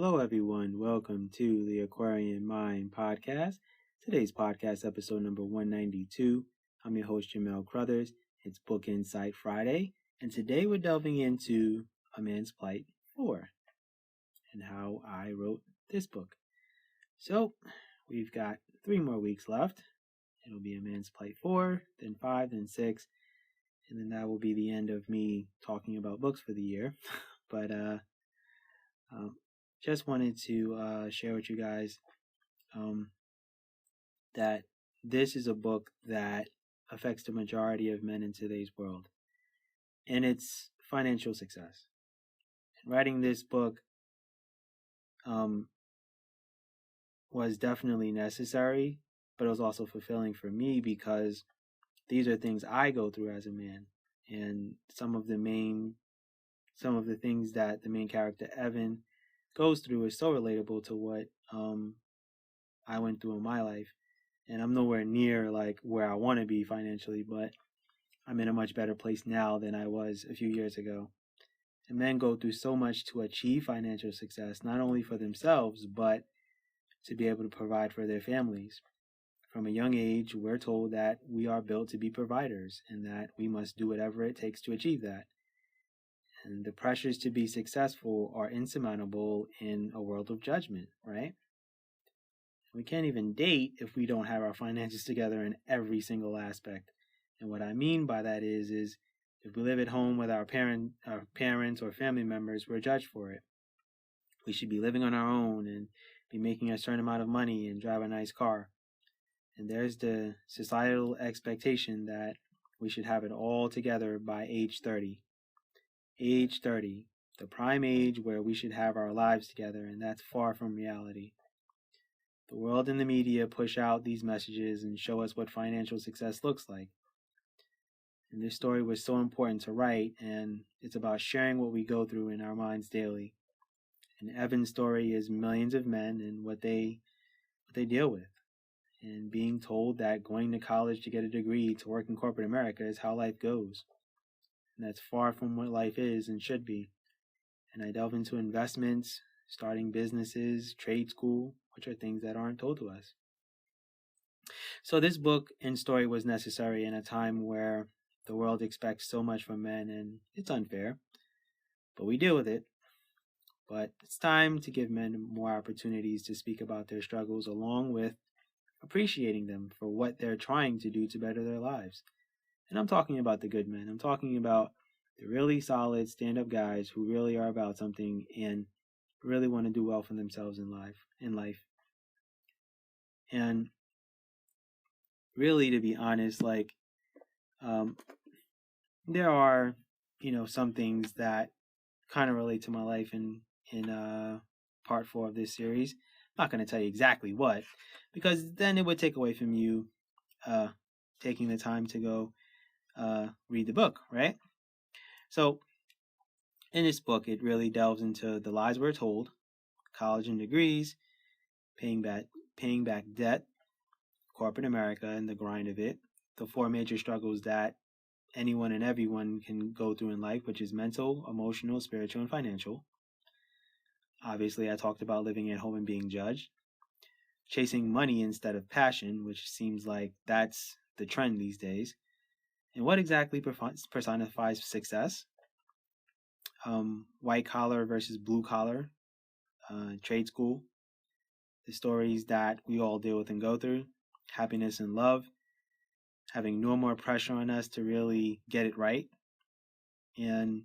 Hello, everyone. Welcome to the Aquarian Mind podcast. Today's podcast, episode number 192. I'm your host, Jamel Crothers. It's Book Insight Friday, and today we're delving into A Man's Plight 4 and how I wrote this book. So, we've got 3 more weeks left. It'll be A Man's Plight 4, then 5, then 6, and then that will be the end of me talking about books for the year. But, just wanted to share with you guys that this is a book that affects the majority of men in today's world, and it's financial success. And writing this book was definitely necessary, but it was also fulfilling for me because these are things I go through as a man, and some of the things that the main character Evan goes through is so relatable to what I went through in my life. And I'm nowhere near like where I want to be financially, but I'm in a much better place now than I was a few years ago. And men go through so much to achieve financial success, not only for themselves, but to be able to provide for their families. From a young age, we're told that we are built to be providers and that we must do whatever it takes to achieve that. And the pressures to be successful are insurmountable in a world of judgment, right? We can't even date if we don't have our finances together in every single aspect. And what I mean by that is if we live at home with our parents or family members, we're judged for it. We should be living on our own and be making a certain amount of money and drive a nice car. And there's the societal expectation that we should have it all together by age 30. Age 30, the prime age where we should have our lives together, and that's far from reality. The world and the media push out these messages and show us what financial success looks like. And this story was so important to write, and it's about sharing what we go through in our minds daily. And Evan's story is millions of men and what they deal with. And being told that going to college to get a degree to work in corporate America is how life goes. And that's far from what life is and should be. And I delve into investments, starting businesses, trade school, which are things that aren't told to us. So this book and story was necessary in a time where the world expects so much from men, and it's unfair, but we deal with it. But it's time to give men more opportunities to speak about their struggles, along with appreciating them for what they're trying to do to better their lives. And I'm talking about the good men. I'm talking about the really solid stand-up guys who really are about something and really want to do well for themselves in life. And really, to be honest, there are, some things that kind of relate to my life in part 4 of this series. I'm not going to tell you exactly what, because then it would take away from you taking the time to go read the book, right? So in this book, it really delves into the lies we're told, college and degrees, paying back debt, corporate America and the grind of it, the 4 major struggles that anyone and everyone can go through in life, which is mental, emotional, spiritual, and financial. Obviously, I talked about living at home and being judged, chasing money instead of passion, which seems like that's the trend these days. And what exactly personifies success? White collar versus blue collar, trade school, the stories that we all deal with and go through, happiness and love, having no more pressure on us to really get it right, and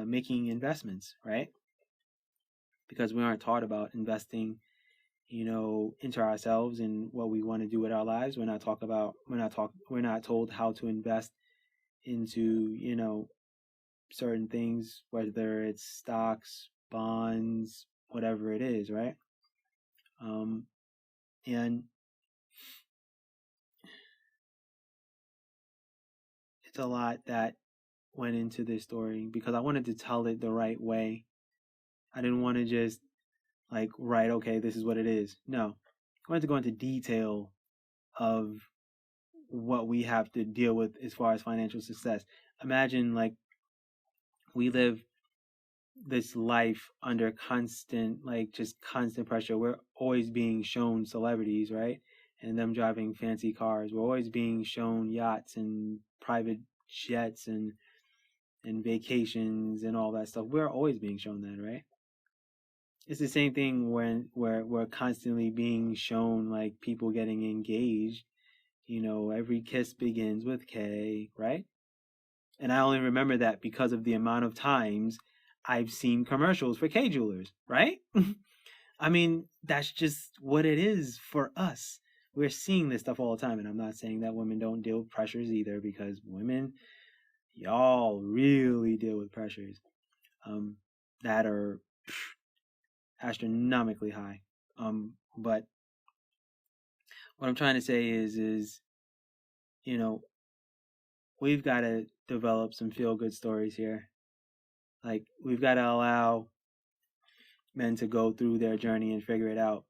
making investments, right? Because we aren't taught about investing, into ourselves and what we want to do with our lives. We're not told how to invest into, certain things, whether it's stocks, bonds, whatever it is, right? And it's a lot that went into this story because I wanted to tell it the right way. I didn't want to just write, okay, this is what it is. No, I wanted to go into detail of what we have to deal with as far as financial success. Imagine we live this life under constant, like just constant pressure. We're always being shown celebrities, right? And them driving fancy cars. We're always being shown yachts and private jets and vacations and all that stuff. We're always being shown that, right? It's the same thing when we're constantly being shown like people getting engaged. Every kiss begins with K, right? And I only remember that because of the amount of times I've seen commercials for K jewelers, right? I mean, that's just what it is for us. We're seeing this stuff all the time. And I'm not saying that women don't deal with pressures either, because women, y'all really deal with pressures that are astronomically high. But what I'm trying to say is, we've got to develop some feel-good stories here. Like, we've got to allow men to go through their journey and figure it out.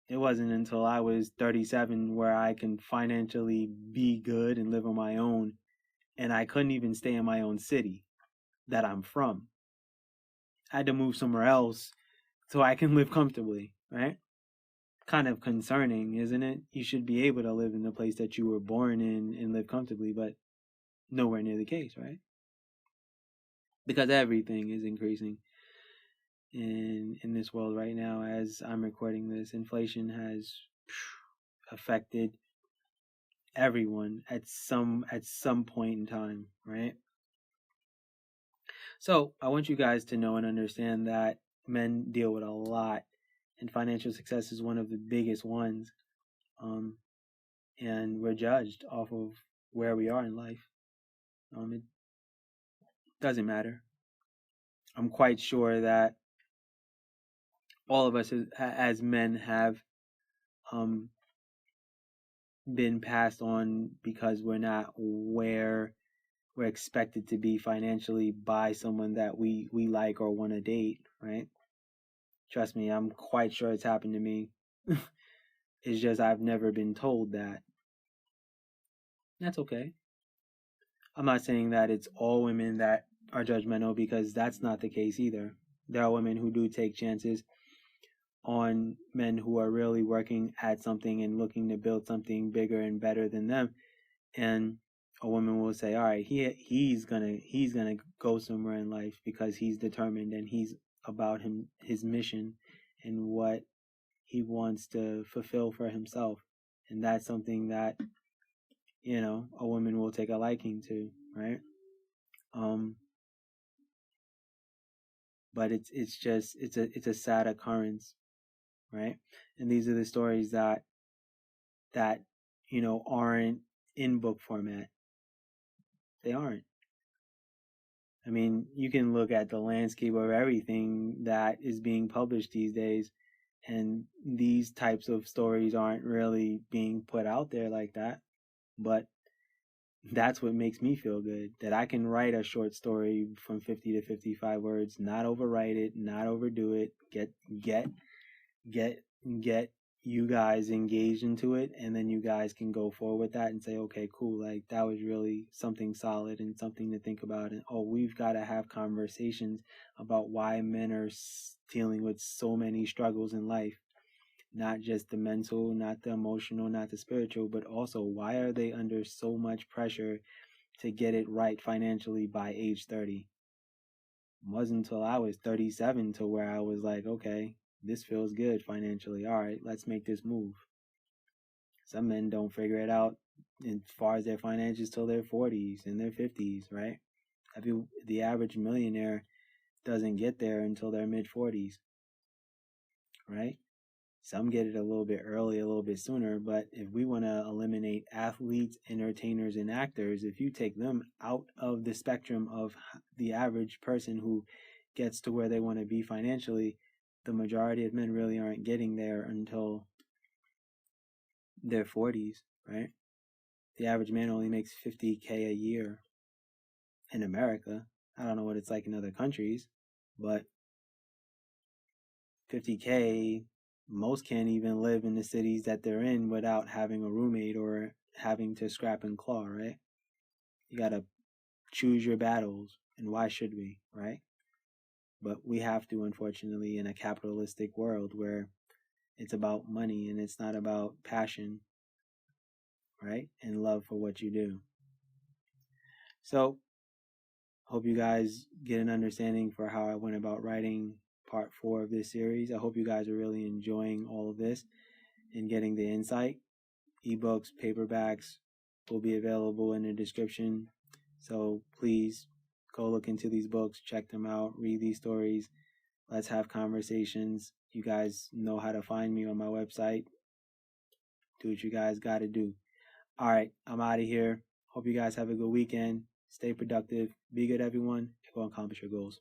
It wasn't until I was 37 where I can financially be good and live on my own, and I couldn't even stay in my own city that I'm from. I had to move somewhere else so I can live comfortably, right? Kind of concerning, isn't it? You should be able to live in the place that you were born in and live comfortably, but nowhere near the case, right? Because everything is increasing in this world right now. As I'm recording this, inflation has affected everyone at some point in time, right? So I want you guys to know and understand that men deal with a lot, and financial success is one of the biggest ones. And we're judged off of where we are in life. It doesn't matter. I'm quite sure that all of us as men have been passed on because we're not where we're expected to be financially by someone that we like or want to date, right? Trust me, I'm quite sure it's happened to me. It's just I've never been told that. That's okay. I'm not saying that it's all women that are judgmental, because that's not the case either. There are women who do take chances on men who are really working at something and looking to build something bigger and better than them. And a woman will say, all right, he's gonna go somewhere in life because he's determined and he's about his mission and what he wants to fulfill for himself. And that's something that, a woman will take a liking to, right? But it's a sad occurrence, right? And these are the stories that aren't in book format. They aren't. I mean, you can look at the landscape of everything that is being published these days, and these types of stories aren't really being put out there like that. But that's what makes me feel good, that I can write a short story from 50 to 55 words, not overwrite it, not overdo it, get you guys engaged into it, and then you guys can go forward with that and say, okay, cool, like that was really something solid and something to think about. And we've got to have conversations about why men are dealing with so many struggles in life. Not just the mental, not the emotional, not the spiritual, but also why are they under so much pressure to get it right financially by age 30? It wasn't until I was 37 to where I was like, okay, this feels good financially. All right, let's make this move. Some men don't figure it out as far as their finances till their 40s and their 50s, right? The average millionaire doesn't get there until their mid 40s, right? Some get it a little bit early, a little bit sooner, but if we want to eliminate athletes, entertainers, and actors, if you take them out of the spectrum of the average person who gets to where they want to be financially, the majority of men really aren't getting there until their 40s, right? The average man only makes $50K a year in America. I don't know what it's like in other countries, but $50K, most can't even live in the cities that they're in without having a roommate or having to scrap and claw, right? You gotta choose your battles, and why should we, right? But we have to, unfortunately, in a capitalistic world where it's about money and it's not about passion, right? And love for what you do. So, hope you guys get an understanding for how I went about writing part 4 of this series. I hope you guys are really enjoying all of this and getting the insight. Ebooks, paperbacks will be available in the description. So please go look into these books, check them out, read these stories. Let's have conversations. You guys know how to find me on my website. Do what you guys got to do. All right, I'm out of here. Hope you guys have a good weekend. Stay productive. Be good, everyone, and go accomplish your goals.